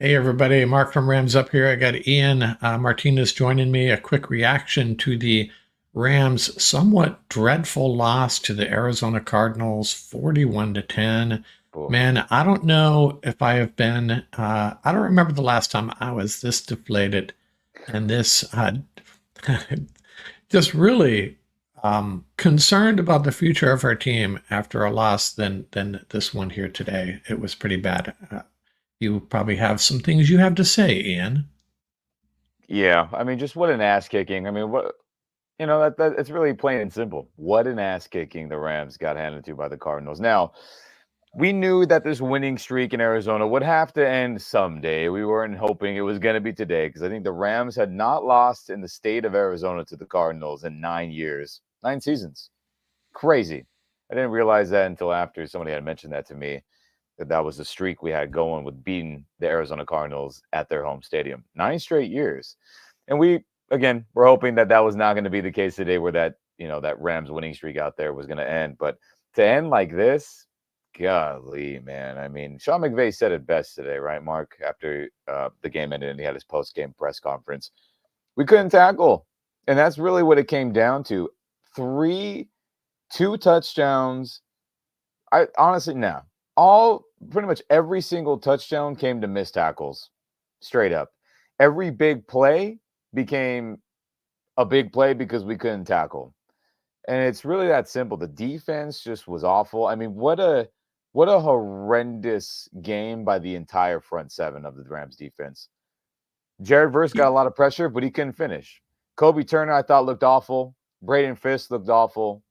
Hey everybody, Mark from Rams up here. I got Ian Martinez joining me. A quick reaction to the Rams' somewhat dreadful loss to the Arizona Cardinals, 41 to 10. Oof. Man, I don't know if I have been. I don't remember the last time I was this deflated and this just really concerned about the future of our team after a loss than this one here today. It was pretty bad. You probably have some things you have to say, Ian. Yeah, I mean, just what an ass kicking. I mean, that it's really plain and simple. What an ass kicking the Rams got handed to by the Cardinals. Now, we knew that this winning streak in Arizona would have to end someday. We weren't hoping it was going to be today because I think the Rams had not lost in the state of Arizona to the Cardinals in 9 years, 9 seasons. Crazy. I didn't realize that until after somebody had mentioned that to me. That was the streak we had going with beating the Arizona Cardinals at their home stadium. 9 straight years. And we're hoping that that was not going to be the case today where that Rams winning streak out there was going to end. But to end like this, golly, man. I mean, Sean McVay said it best today, right, Mark? After the game ended and he had his post-game press conference. We couldn't tackle. And that's really what it came down to. Two touchdowns. I honestly, no. All pretty much every single touchdown came to missed tackles, straight up. Every big play became a big play because we couldn't tackle. And it's really that simple. The defense just was awful. I mean, what a horrendous game by the entire front seven of the Rams defense. Jared Verse got a lot of pressure, but he couldn't finish. Kobe Turner, I thought, looked awful. Braden Fisk looked awful.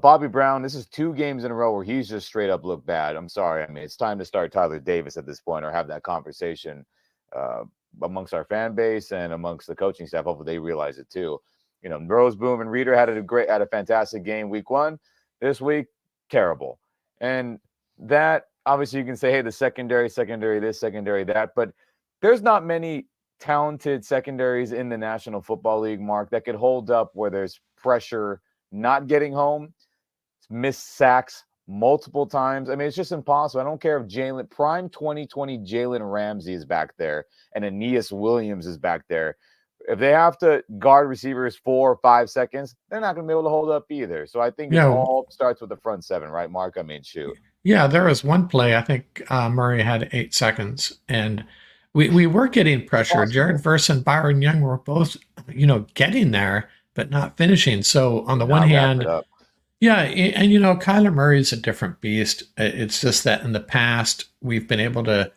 Bobby Brown, this is 2 games in a row where he's just straight up looked bad. I'm sorry. I mean, it's time to start Tyler Davis at this point or have that conversation uh, amongst our fan base and amongst the coaching staff. Hopefully they realize it too. Rose Boom and Reader had a fantastic game week 1. This week, terrible. And that obviously you can say, hey, the secondary this, secondary that, but there's not many talented secondaries in the National Football League, Mark, that could hold up where there's pressure not getting home, missed sacks multiple times. I mean, it's just impossible. I don't care if prime 2020 Jalen Ramsey is back there and Aeneas Williams is back there. If they have to guard receivers 4 or 5 seconds, they're not going to be able to hold up either. So I think it Yeah, all starts with the front seven, right, Mark? I mean, shoot. yeah. There was one play. I think Murray had 8 seconds, and we were getting pressure. Jared Impossible. Verse and Byron Young were both, getting there but not finishing. So on Did the one not wrap it hand, up. yeah, and Kyler Murray is a different beast. It's just that in the past we've been able to.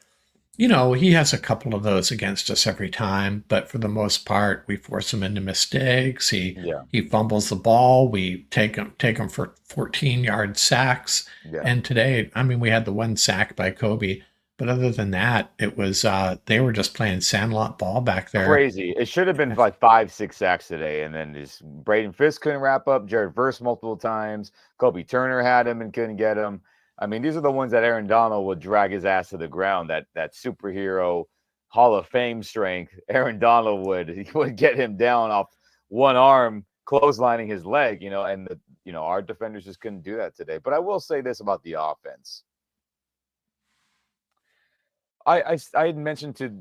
He has a couple of those against us every time, but for the most part, we force him into mistakes. He Yeah. he fumbles the ball. We take him for 14-yard sacks. Yeah. And today, I mean, we had the one sack by Kobe, but other than that, it was they were just playing sandlot ball back there. Crazy. It should have been like 5, 6 sacks today, and then just Braden Fisk couldn't wrap up. Jared Verse multiple times. Kobe Turner had him and couldn't get him. I mean, these are the ones that Aaron Donald would drag his ass to the ground. That superhero Hall of Fame strength. Aaron Donald would get him down off one arm, clotheslining his leg. And our defenders just couldn't do that today. But I will say this about the offense. I had mentioned to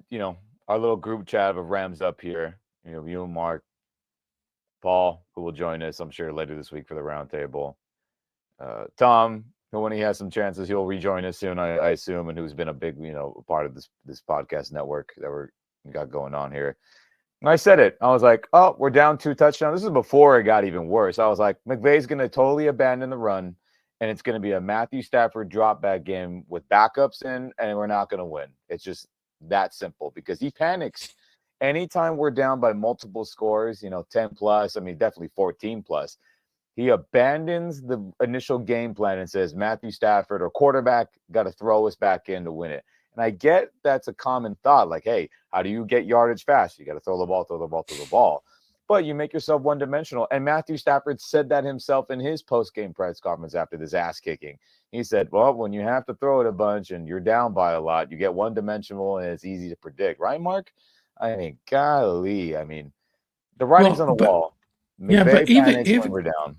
our little group chat of Rams up here. You and Mark, Paul, who will join us, I'm sure later this week for the roundtable. Tom, who when he has some chances, he'll rejoin us soon, I assume, and who's been a big part of this podcast network that we got going on here. And I said it. I was like, oh, we're down 2 touchdowns. This is before it got even worse. I was like, McVay's going to totally abandon the run, and it's going to be a Matthew Stafford drop back game with backups in, and we're not going to win. It's just that simple because he panics. Anytime we're down by multiple scores, 10 plus, I mean, definitely 14 plus, he abandons the initial game plan and says Matthew Stafford or quarterback got to throw us back in to win it. And I get that's a common thought, like, hey, how do you get yardage fast? You got to throw the ball, throw the ball, throw the ball. But you make yourself one-dimensional. And Matthew Stafford said that himself in his post-game press conference after this ass kicking. He said, well, when you have to throw it a bunch and you're down by a lot, you get one-dimensional and it's easy to predict. Right, Mark? I mean, golly. I mean, the writing's Well, on the wall. yeah, McVay panics when we're down.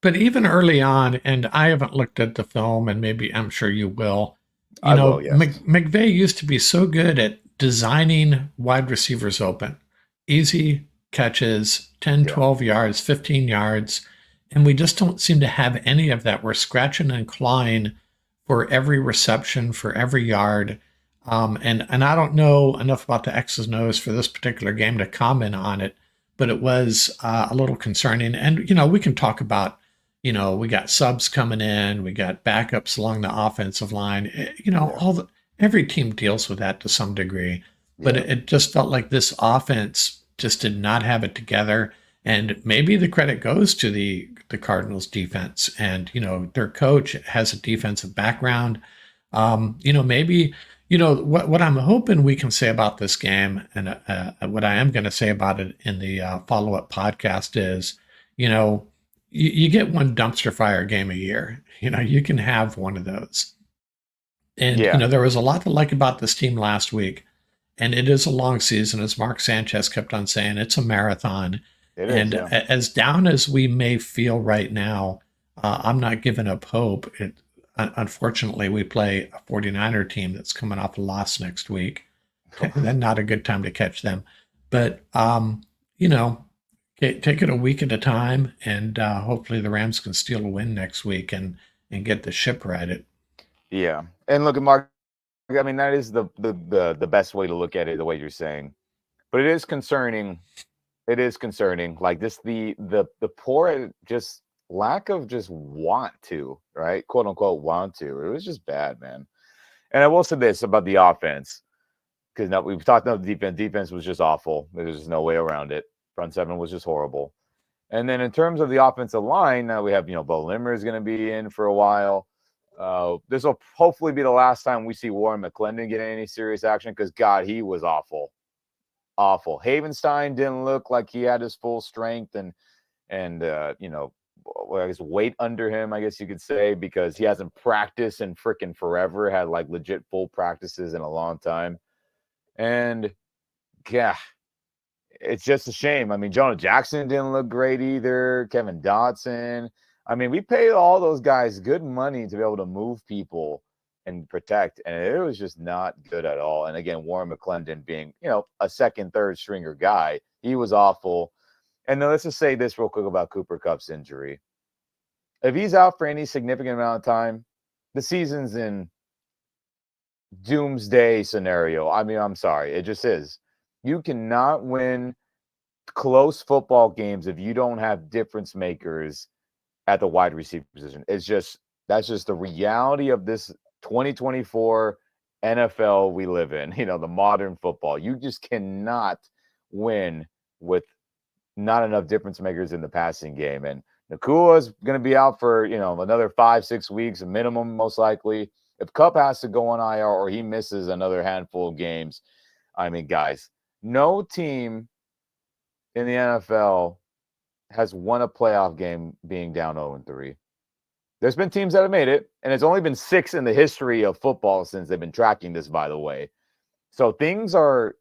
but even early on, and I haven't looked at the film, and maybe I'm sure you will. I will, yes. McVay used to be so good at designing wide receivers open, easy catches, 10, Yeah. 12 yards, 15 yards. And we just don't seem to have any of that. We're scratching and clawing for every reception, for every yard. And I don't know enough about the X's and O's for this particular game to comment on it, but it was a little concerning. And, we can talk about, we got subs coming in, we got backups along the offensive line. Yeah. Every team deals with that to some degree, but Yeah. it just felt like this offense just did not have it together. And maybe the credit goes to the Cardinals defense, and their coach has a defensive background. Maybe what I'm hoping we can say about this game, and what I am going to say about it in the follow up podcast is, you know, you get one dumpster fire game a year. You can have one of those. And Yeah. there was a lot to like about this team last week, and it is a long season, as Mark Sanchez kept on saying. It's a marathon, It is, and yeah. as down as we may feel right now, I'm not giving up hope. Unfortunately, we play a 49er team that's coming off a loss next week. Then not a good time to catch them. But, you know, take it a week at a time, and hopefully the Rams can steal a win next week and get the ship righted. Yeah. And look at Mark. I mean, that is the best way to look at it, the way you're saying. But it is concerning. It is concerning. Like this, the poor just lack of just want to, right? Quote unquote want to. It was just bad, man. And I will say this about the offense, because now we've talked about the defense. Defense was just awful. There's just no way around it. Front seven was just horrible. And then in terms of the offensive line, now we have, Bo Limmer is going to be in for a while. This will hopefully be the last time we see Warren McClendon get any serious action, because, God, he was awful. Awful. Havenstein didn't look like he had his full strength and I guess weight under him, I guess you could say, because he hasn't practiced in freaking forever, had like legit full practices in a long time. And yeah, it's just a shame. I mean, Jonah Jackson didn't look great either. Kevin Dotson. I mean, we paid all those guys good money to be able to move people and protect, and it was just not good at all. And again, Warren McClendon being, a second, third stringer guy, he was awful. And then let's just say this real quick about Cooper Kupp's injury. If he's out for any significant amount of time, the season's in doomsday scenario. I mean, I'm sorry. It just is. You cannot win close football games if you don't have difference makers at the wide receiver position. That's just the reality of this 2024 NFL we live in, the modern football. You just cannot win with not enough difference makers in the passing game. And Nakua is going to be out for, another 5-6 weeks minimum, most likely. If Kupp has to go on IR or he misses another handful of games, I mean, guys, no team in the NFL has won a playoff game being down 0-3. There's been teams that have made it, and it's only been 6 in the history of football since they've been tracking this, by the way. So things are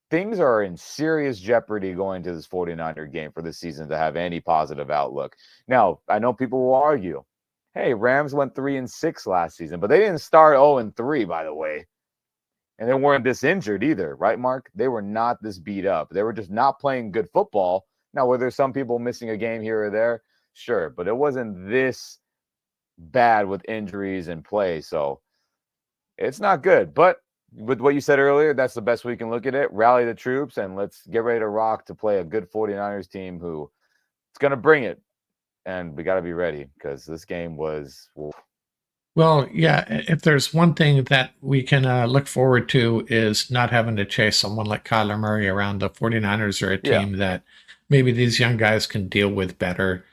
in serious jeopardy going to this 49er game for this season to have any positive outlook. Now, I know people will argue, hey, Rams went 3-6 last season, but they didn't start 0-3, by the way. And they weren't this injured either, right, Mark? They were not this beat up. They were just not playing good football. Now, were there some people missing a game here or there? Sure, but it wasn't this bad with injuries and play. So it's not good. But with what you said earlier, that's the best we can look at it. Rally the troops and let's get ready to rock to play a good 49ers team who is going to bring it. And we got to be ready because this game was. Oof. Well, yeah, if there's one thing that we can look forward to is not having to chase someone like Kyler Murray around. The 49ers are a Yeah, team that maybe these young guys can deal with better.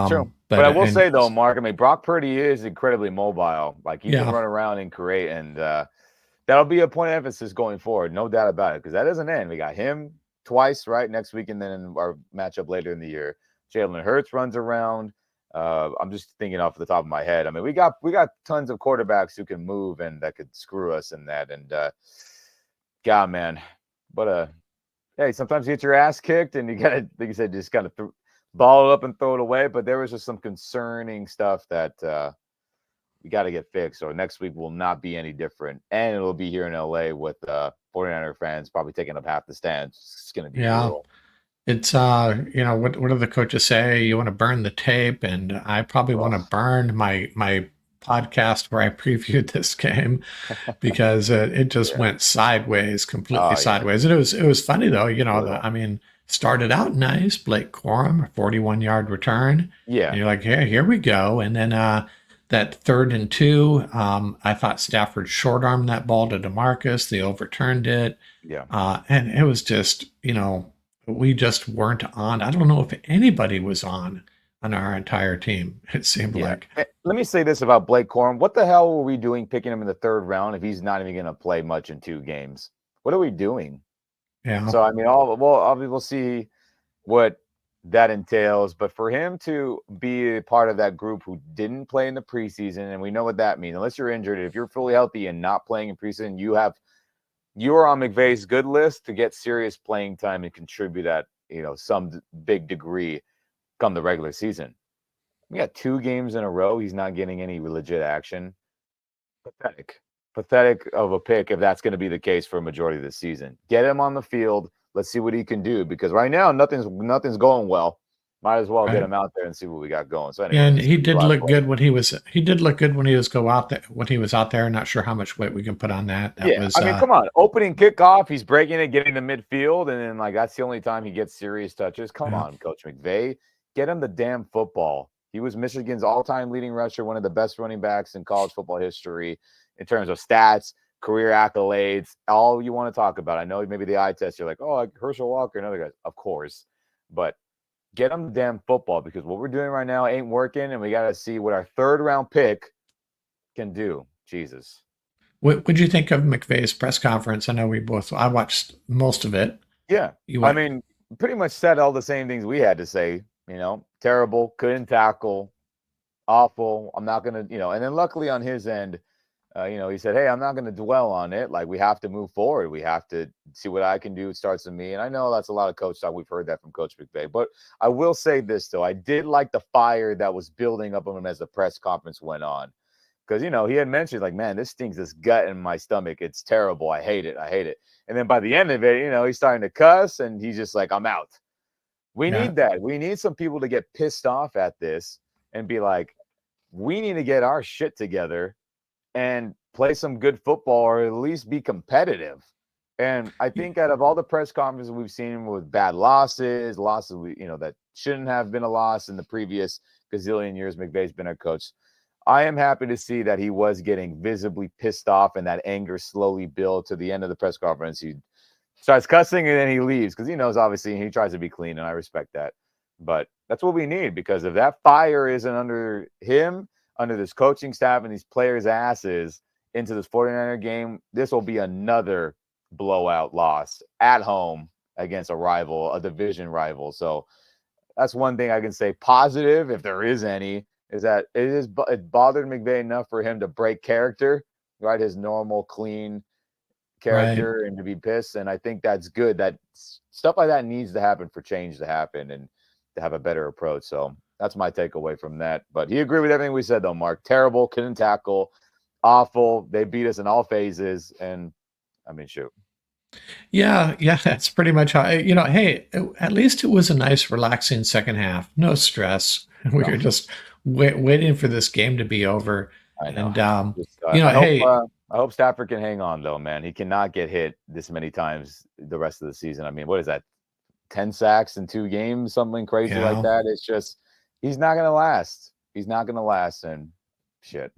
true. But But I will and say, though, Mark, I mean, Brock Purdy is incredibly mobile. Like, he can yeah, run around and create. And that'll be a point of emphasis going forward. No doubt about it. Because that doesn't end. We got him twice, right, next week. And then in our matchup later in the year, Jalen Hurts runs around. I'm just thinking off the top of my head. I mean, we got tons of quarterbacks who can move and that could screw us in that. And God, man, but hey, sometimes you get your ass kicked and you gotta, like you said, just kind of ball it up and throw it away. But there was just some concerning stuff that we got to get fixed. So next week will not be any different. And it'll be here in LA with 49er fans probably taking up half the stands. It's going to be Yeah. brutal. It's what do the coaches say? You want to burn the tape, and I probably want to Ugh. burn my podcast where I previewed this game because it just Yeah. went sideways, completely Oh, yeah. sideways. And it was funny though, Brutal. I mean, started out nice, Blake Corum, 41-yard return, Yeah. and you're like, here we go, and then that 3rd and 2, I thought Stafford short armed that ball to DeMarcus. They overturned it, Yeah. and it was just we just weren't on. I don't know if anybody was on our entire team. It seemed Yeah. like. Let me say this about Blake Corum. What the hell were we doing picking him in the 3rd round if he's not even going to play much in 2 games? What are we doing? Yeah. So, I mean, we'll see what that entails. But for him to be a part of that group who didn't play in the preseason, and we know what that means. Unless you're injured, if you're fully healthy and not playing in preseason, you're on McVay's good list to get serious playing time and contribute at some big degree come the regular season. We got 2 games in a row. He's not getting any legit action. Pathetic. Pathetic of a pick if that's going to be the case for a majority of the season. Get him on the field. Let's see what he can do because right now nothing's going well. Might as well get Right. him out there and see what we got going. So, anyways, And it's he going to be a did lot of look play. good when he did look good when he was go out there when he was out there. Not sure how much weight we can put on that. That Yeah, was I mean, come on. Opening kickoff, he's breaking it, getting to midfield, and then that's the only time he gets serious touches. Come yeah, on, Coach McVay, get him the damn football. He was Michigan's all-time leading rusher, one of the best running backs in college football history in terms of stats, career accolades, all you want to talk about. I know maybe the eye test, you're like, oh, like Herschel Walker and other guys, of course, but get him the damn football because what we're doing right now ain't working, and we got to see what our 3rd-round pick can do. Jesus. what would you think of McVay's press conference? I watched most of it. Yeah. You I what? mean, pretty much said all the same things we had to say, terrible, couldn't tackle, awful. I'm not going to, and then luckily on his end, he said, hey, I'm not going to dwell on it. Like, we have to move forward. We have to see what I can do. It starts with me. And I know that's a lot of coach talk. We've heard that from Coach McVay. But I will say this, though. I did like the fire that was building up on him as the press conference went on. Because, he had mentioned, like, man, this stings this gut in my stomach. It's terrible. I hate it. I hate it. And then by the end of it, he's starting to cuss and he's just like, I'm out. We Yeah, need that. We need some people to get pissed off at this and be like, we need to get our shit together and play some good football or at least be competitive. And I think out of all the press conferences we've seen with bad losses that shouldn't have been a loss in the previous gazillion years McVay's been our coach, I am happy to see that he was getting visibly pissed off and that anger slowly built to the end of the press conference. He starts cussing and then he leaves because he knows obviously he tries to be clean and I respect that. But that's what we need because if that fire isn't under him, under this coaching staff and these players' asses into this 49er game, this will be another blowout loss at home against a division rival. So that's one thing I can say positive, if there is any, is that it bothered McVay enough for him to break character, right? His normal, clean right. character and to be pissed. And I think that's good. That stuff like that needs to happen for change to happen and to have a better approach. So that's my takeaway from that. But he agreed with everything we said, though, Mark. Terrible, couldn't tackle, awful. They beat us in all phases. And I mean, shoot. Yeah, yeah, that's pretty much how, hey, at least it was a nice, relaxing second half. No stress. We No, were just waiting for this game to be over. I know. And, Just, I hope hey, I hope Stafford can hang on, though, man. He cannot get hit this many times the rest of the season. I mean, what is that? 10 sacks in 2 games, something crazy like yeah, that. It's just he's not gonna last. He's not gonna last, and shit.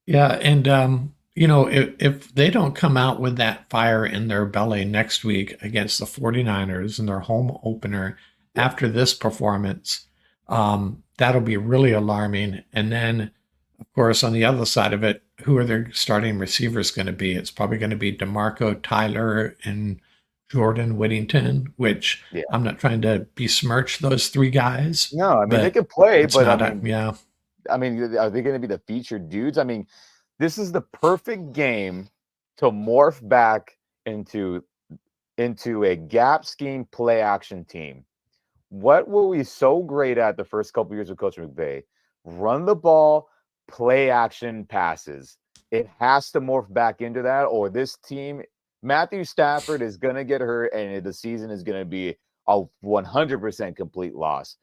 yeah. And, if they don't come out with that fire in their belly next week against the 49ers in their home opener Yeah. after this performance, that'll be really alarming. And then, of course, on the other side of it, who are their starting receivers going to be? It's probably going to be DeMarco, Tyler, and Jordan Whittington, which Yeah. I'm not trying to besmirch those 3 guys, No, I mean they but could play, it's but not a, yeah, I mean, are they gonna be the featured dudes? I mean, this is the perfect game to morph back into a gap scheme play action team. What were we so great at the first couple years of Coach McVay? Run the ball, play action passes. It has to morph back into that, or this team, Matthew Stafford is going to get hurt, and the season is going to be a 100% complete loss.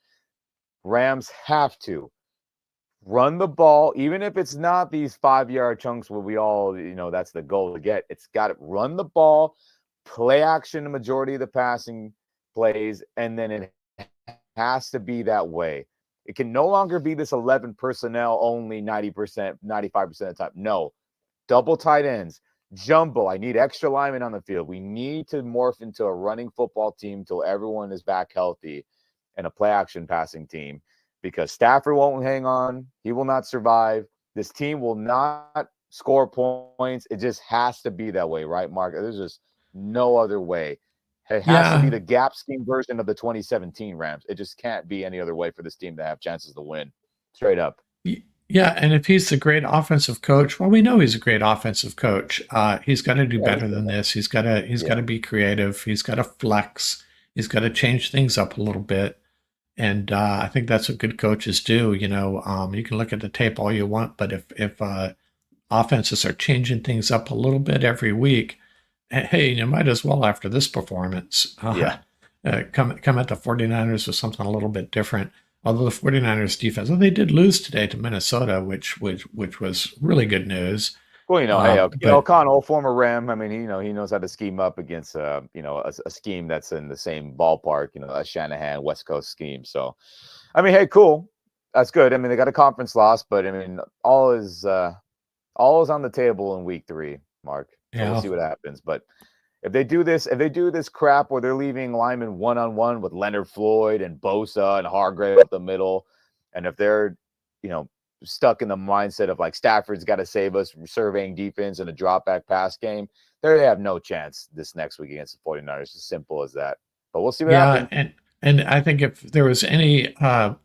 Rams have to run the ball, even if it's not these 5-yard chunks where we all, that's the goal to get. It's got to run the ball, play action the majority of the passing plays, and then it has to be that way. It can no longer be this 11 personnel only 90%, 95% of the time. No, double tight ends, jumbo. I need extra linemen on the field. We need to morph into a running football team till everyone is back healthy, and a play action passing team, because Stafford won't hang on. He will not survive. This team will not score points. It just has to be that way, right, Mark? There's just no other way. It has to be the gap scheme version of the 2017 Rams. It just can't be any other way for this team to have chances to win. Straight up. Yeah, and if he's a great offensive coach, well, we know he's a great offensive coach. He's got to do better than this. He's got to be creative. He's got to flex. He's got to change things up a little bit. And I think that's what good coaches do. You can look at the tape all you want, but if offenses are changing things up a little bit every week, hey, you might as well, after this performance, come at the 49ers with something a little bit different. Although the 49ers defense, well, they did lose today to Minnesota, which was really good news. Well, hey, O'Connell, former Ram. I mean, he knows how to scheme up against, a scheme that's in the same ballpark, a Shanahan West Coast scheme. So, I mean, hey, cool, that's good. I mean, they got a conference loss, but I mean, all is on the table in week 3, Mark. So we'll see what happens. But if they do this crap where they're leaving linemen one-on-one with Leonard Floyd and Bosa and Hargrave up the middle, and if they're, stuck in the mindset of like Stafford's got to save us from surveying defense and a drop back pass game, they have no chance this next week against the 49ers. As simple as that. But we'll see what happens. And I think if there was any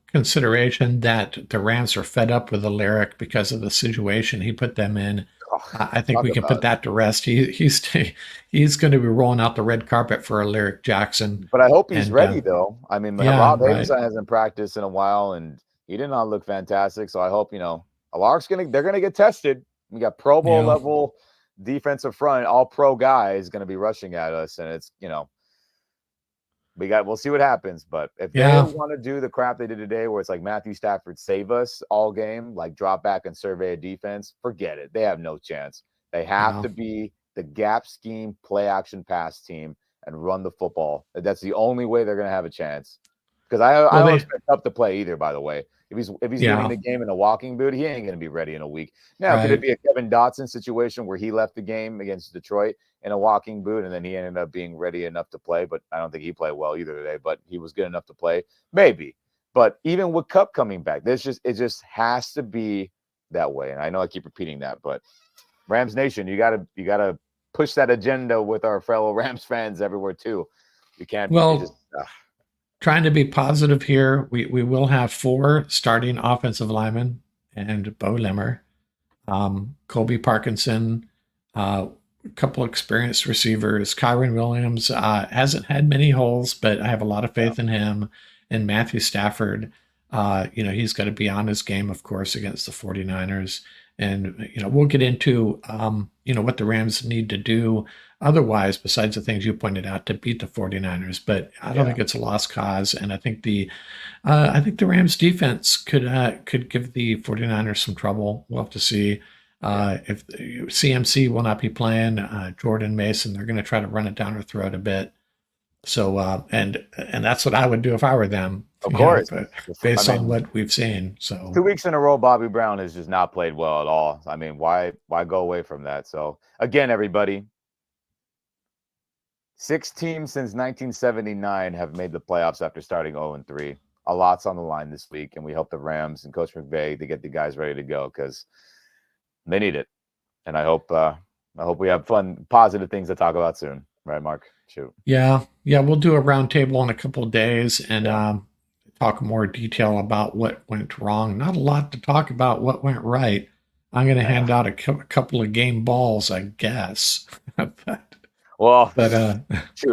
consideration that the Rams are fed up with the Lyric because of the situation he put them in, I think we can put that to rest. He's going to be rolling out the red carpet for a Lyric Jackson. But I hope he's ready, though. I mean, Rob Havenstein hasn't practiced in a while, and he did not look fantastic. So I hope, they're gonna get tested. We got Pro Bowl level defensive front, all pro guys going to be rushing at us, and it's we'll see what happens. But if they want to do the crap they did today, where it's like Matthew Stafford save us all game, like drop back and survey a defense, forget it. They have no chance. They have to be the gap scheme, play action pass team and run the football. That's the only way they're going to have a chance. Because I don't expect Kupp to play either, by the way. If he's leaving the game in a walking boot, he ain't going to be ready in a week. Now, could it be a Kevin Dotson situation where he left the game against Detroit in a walking boot and then he ended up being ready enough to play? But I don't think he played well either today, but he was good enough to play. Maybe. But even with Kupp coming back, it just has to be that way. And I know I keep repeating that, but Rams Nation, you gotta push that agenda with our fellow Rams fans everywhere too. You can't trying to be positive here, we will have 4 starting offensive linemen and Bo Limmer, Colby Parkinson, a couple experienced receivers. Kyron Williams hasn't had many holes, but I have a lot of faith in him. And Matthew Stafford, he's got to be on his game, of course, against the 49ers. And, we'll get into, what the Rams need to do otherwise, besides the things you pointed out, to beat the 49ers. But I don't think it's a lost cause. And I think the Rams defense could give the 49ers some trouble. We'll have to see. If CMC will not be playing, Jordan Mason, they're going to try to run it down our throat a bit. So, and that's what I would do if I were them. Of course. Based on what we've seen. So 2 weeks in a row, Bobby Brown has just not played well at all. I mean, why go away from that? So again, everybody, 6 teams since 1979 have made the playoffs after starting 0-3. A lot's on the line this week, and we hope the Rams and Coach McVay to get the guys ready to go because they need it. And I hope we have fun, positive things to talk about soon. Right, Mark? Shoot. Yeah. We'll do a roundtable in a couple of days and talk more detail about what went wrong. Not a lot to talk about what went right. I'm going to hand out a couple of game balls, I guess. Shoot,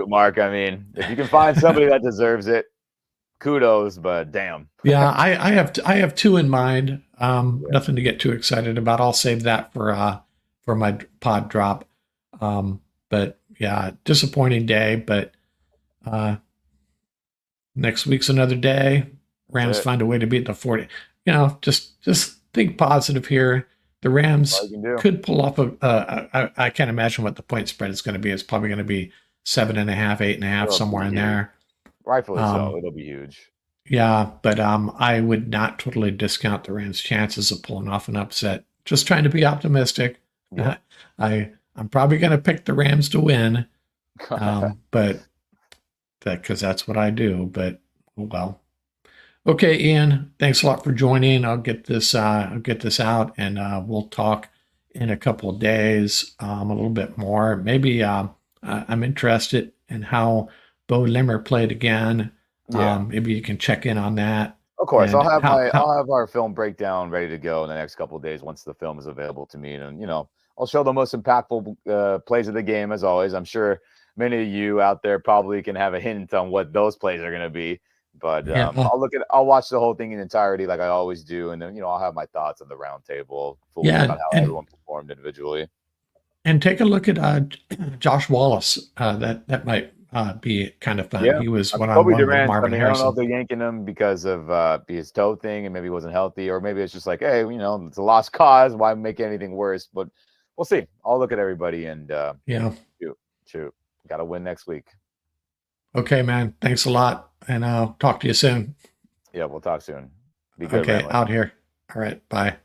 Mark. I mean, if you can find somebody that deserves it, kudos, but damn. Yeah, I have two in mind. Yeah. Nothing to get too excited about. I'll save that for my pod drop. But yeah, disappointing day. But uh, next week's another day. That's Rams it. find a way to beat the 40. Just think positive here. The All you Rams can do. could pull off I can't imagine what the point spread is going to be. It's probably going to be 7.5, 8.5, It'll somewhere be in huge. there. Rightfully so. Um, It'll be huge. yeah, but I would not totally discount the Rams' chances of pulling off an upset. Just trying to be optimistic. Yeah. I'm probably going to pick the Rams to win, but because that's what I do. But well, okay, Ian. Thanks a lot for joining. I'll get this out, and we'll talk in a couple of days a little bit more. Maybe I'm interested in how Bo Limmer played again. Yeah. Maybe you can check in on that Of course, and I'll how have our film breakdown ready to go in the next couple of days once the film is available to me, and I'll show the most impactful plays of the game as always. I'm sure many of you out there probably can have a hint on what those plays are going to be, but yeah I'll watch the whole thing in entirety like I always do, and then I'll have my thoughts on the round table, fully yeah on how everyone performed individually. and take a look at Josh Wallace. That might be kind of fun. Yeah. He was I mean, one on Kobe one with Durant, I Marvin mean, I don't know if Harrison. they're yanking him because of his toe thing and maybe he wasn't healthy, or maybe it's just like, hey, it's a lost cause. Why make anything worse? But we'll see. I'll look at everybody and Yeah. shoot. Got to win next week. Okay, man. Thanks a lot, and I'll talk to you soon. Yeah, we'll talk soon. Be good, Okay, Ramley. out here. All right. Bye.